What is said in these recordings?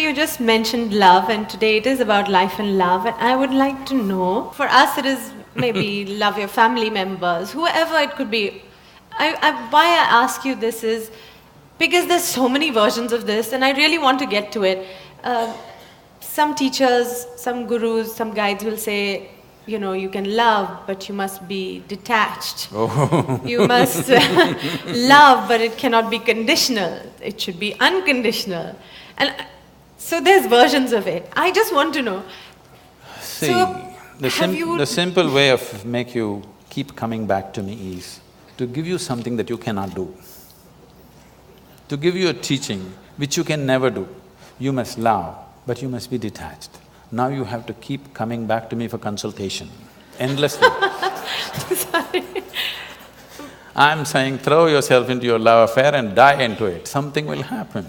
you just mentioned love, and today it is about life and love, and I would like to know, for us it is maybe love your family members, whoever it could be. Why I ask you this is because there's so many versions of this, and I really want to get to it. Some teachers, some gurus, some guides will say, you know, you can love, but you must be detached. Oh. You must love, but it cannot be conditional. It should be unconditional. And so there's versions of it. I just want to know. See, So, the simple way of make you keep coming back to me is to give you something that you cannot do. To give you a teaching which you can never do. You must love, but you must be detached. Now you have to keep coming back to me for consultation, endlessly. Sorry. I'm saying throw yourself into your love affair and die into it, something will happen.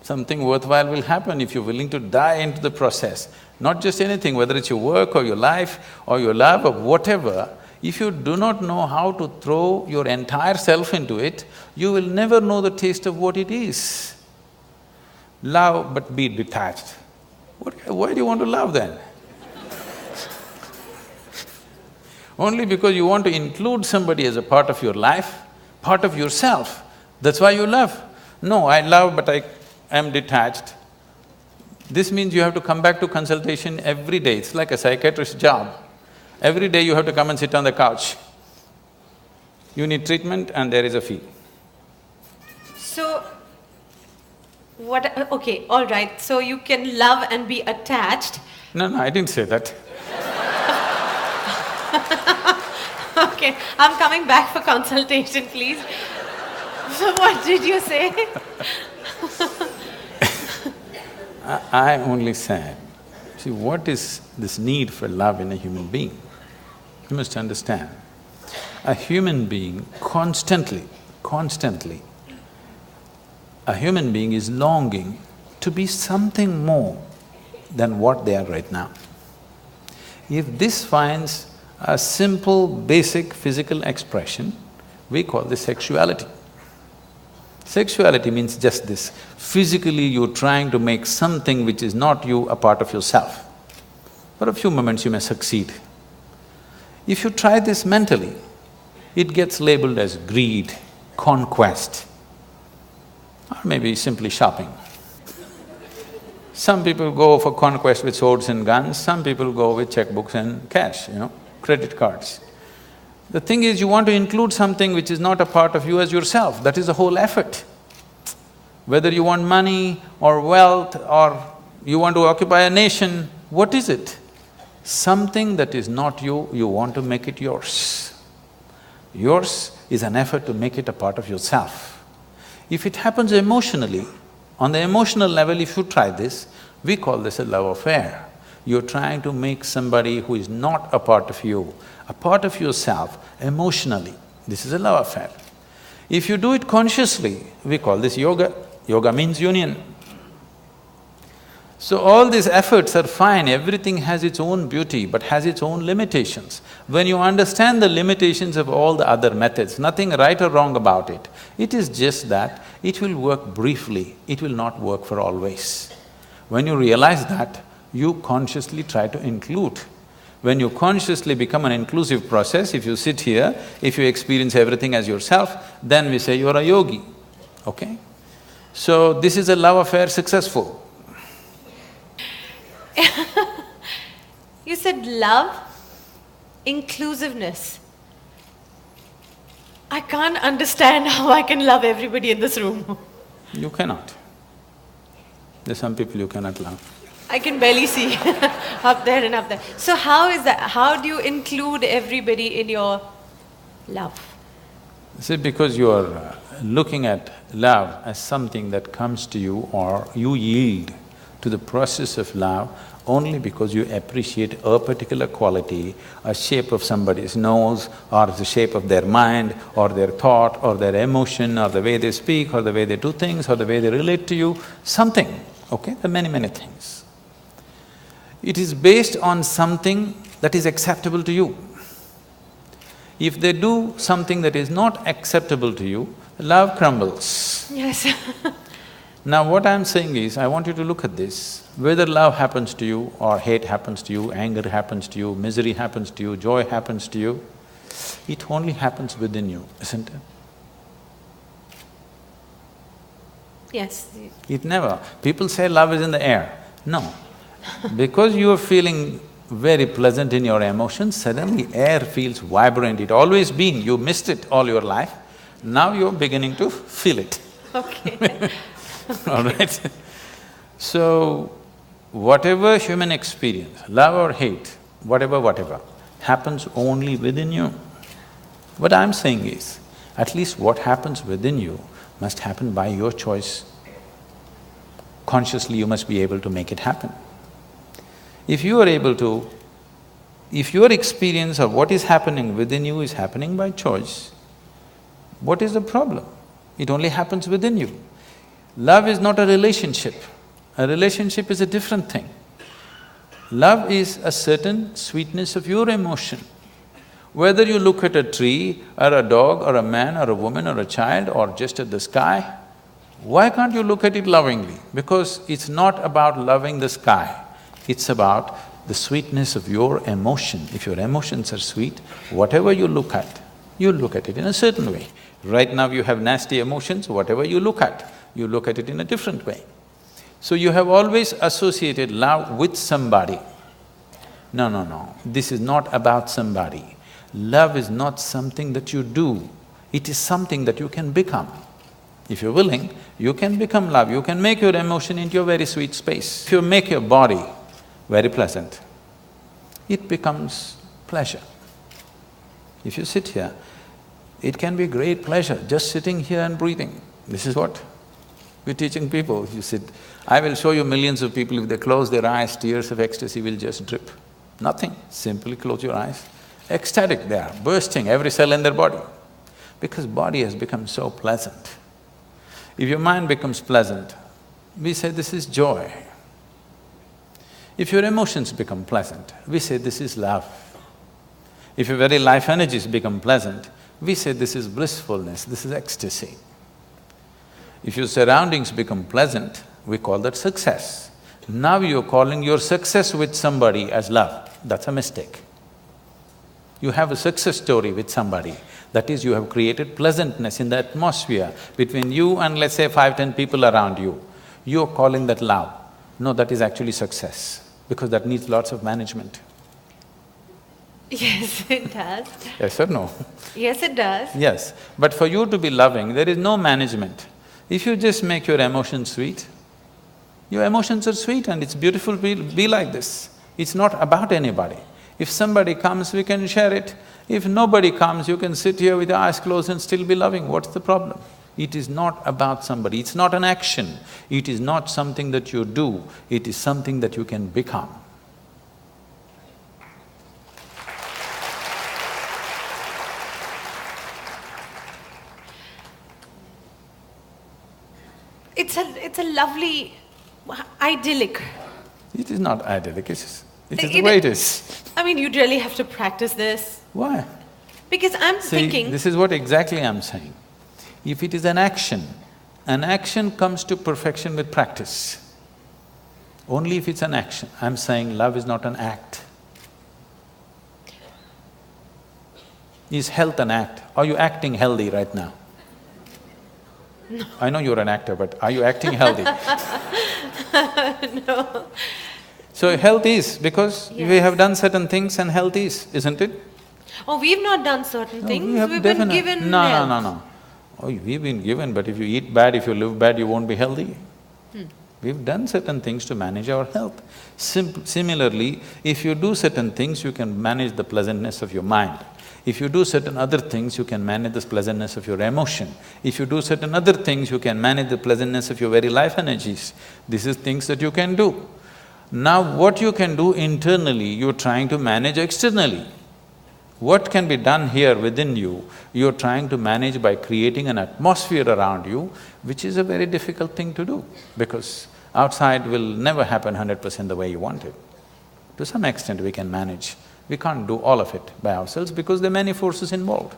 Something worthwhile will happen if you're willing to die into the process. Not just anything, whether it's your work or your life or your love or whatever, if you do not know how to throw your entire self into it, you will never know the taste of what it is. Love but be detached. Why do you want to love then? Only because you want to include somebody as a part of your life, part of yourself, that's why you love. No, I love but I am detached. This means you have to come back to consultation every day, it's like a psychiatrist's job. Every day you have to come and sit on the couch. You need treatment and there is a fee. So, okay, all right. So you can love and be attached. No, I didn't say that. Okay, I'm coming back for consultation, please. So what did you say? I only said, see, what is this need for love in a human being? You must understand, a human being constantly, a human being is longing to be something more than what they are right now. If this finds a simple, basic physical expression, we call this sexuality. Sexuality means just this, physically you're trying to make something which is not you a part of yourself. For a few moments you may succeed. If you try this mentally, it gets labeled as greed, conquest, or maybe simply shopping. Some people go for conquest with swords and guns, some people go with checkbooks and cash, credit cards. The thing is, you want to include something which is not a part of you as yourself, that is the whole effort. Whether you want money or wealth or you want to occupy a nation, what is it? Something that is not you, you want to make it yours. Yours is an effort to make it a part of yourself. If it happens emotionally, on the emotional level if you try this, we call this a love affair. You're trying to make somebody who is not a part of you, a part of yourself emotionally. This is a love affair. If you do it consciously, we call this yoga. Yoga means union. So all these efforts are fine, everything has its own beauty but has its own limitations. When you understand the limitations of all the other methods, nothing right or wrong about it, it is just that it will work briefly, it will not work for always. When you realize that, you consciously try to include. When you consciously become an inclusive process, if you sit here, if you experience everything as yourself, then we say you're a yogi, okay? So this is a love affair successful. You said love, inclusiveness. I can't understand how I can love everybody in this room. You cannot. There's some people you cannot love. I can barely see up there and up there. So how is that? How do you include everybody in your love? See, because you are looking at love as something that comes to you or you yield to the process of love only because you appreciate a particular quality, a shape of somebody's nose or the shape of their mind or their thought or their emotion or the way they speak or the way they do things or the way they relate to you, something, okay? There are many things. It is based on something that is acceptable to you. If they do something that is not acceptable to you, love crumbles. Yes. Now what I'm saying is, I want you to look at this, whether love happens to you or hate happens to you, anger happens to you, misery happens to you, joy happens to you, it only happens within you, isn't it? Yes. It never… People say love is in the air. No. Because you are feeling very pleasant in your emotions, suddenly air feels vibrant. It always been, you missed it all your life, now you're beginning to feel it. Okay. All right? So, whatever human experience, love or hate, whatever, happens only within you. What I'm saying is, at least what happens within you must happen by your choice. Consciously you must be able to make it happen. If you are able to… if your experience of what is happening within you is happening by choice, what is the problem? It only happens within you. Love is not a relationship. A relationship is a different thing. Love is a certain sweetness of your emotion. Whether you look at a tree, or a dog, or a man, or a woman, or a child, or just at the sky, why can't you look at it lovingly? Because it's not about loving the sky, it's about the sweetness of your emotion. If your emotions are sweet, whatever you look at it in a certain way. Right now you have nasty emotions, whatever you look at it in a different way. So you have always associated love with somebody. No, this is not about somebody. Love is not something that you do, it is something that you can become. If you're willing, you can become love, you can make your emotion into a very sweet space. If you make your body very pleasant, it becomes pleasure. If you sit here, it can be great pleasure, just sitting here and breathing. This is what we're teaching people. You sit… I will show you millions of people, if they close their eyes, tears of ecstasy will just drip. Nothing, simply close your eyes. Ecstatic they are, bursting every cell in their body. Because body has become so pleasant. If your mind becomes pleasant, we say this is joy. If your emotions become pleasant, we say this is love. If your very life energies become pleasant, we say this is blissfulness, this is ecstasy. If your surroundings become pleasant, we call that success. Now you're calling your success with somebody as love, that's a mistake. You have a success story with somebody, that is, you have created pleasantness in the atmosphere between you and let's say 5–10 people around you. You're calling that love. No, that is actually success, because that needs lots of management. Yes, it does. Yes or no? Yes, it does. Yes, but for you to be loving, there is no management. If you just make your emotions sweet, your emotions are sweet and it's beautiful to be like this. It's not about anybody. If somebody comes, we can share it. If nobody comes, you can sit here with your eyes closed and still be loving. What's the problem? It is not about somebody, it's not an action. It is not something that you do, it is something that you can become. It's a lovely, idyllic. It is not idyllic, it is the way it is. I mean, you'd really have to practice this. Why? Because I'm See, thinking… this is what exactly I'm saying. If it is an action comes to perfection with practice. Only if it's an action. I'm saying love is not an act. Is health an act? Are you acting healthy right now? No. I know you're an actor, but are you acting healthy? No. So health is, because Yes. we have done certain things and health is, isn't it? Oh, we've not done certain things, we have we've been definite… given No. health. Oh, we've been given, but if you eat bad, if you live bad, you won't be healthy. We've done certain things to manage our health. Similarly, if you do certain things, you can manage the pleasantness of your mind. If you do certain other things, you can manage the pleasantness of your emotion. If you do certain other things, you can manage the pleasantness of your very life energies. This is things that you can do. Now what you can do internally, you're trying to manage externally. What can be done here within you, you're trying to manage by creating an atmosphere around you, which is a very difficult thing to do, because outside will never happen 100% the way you want it. To some extent we can manage. We can't do all of it by ourselves because there are many forces involved.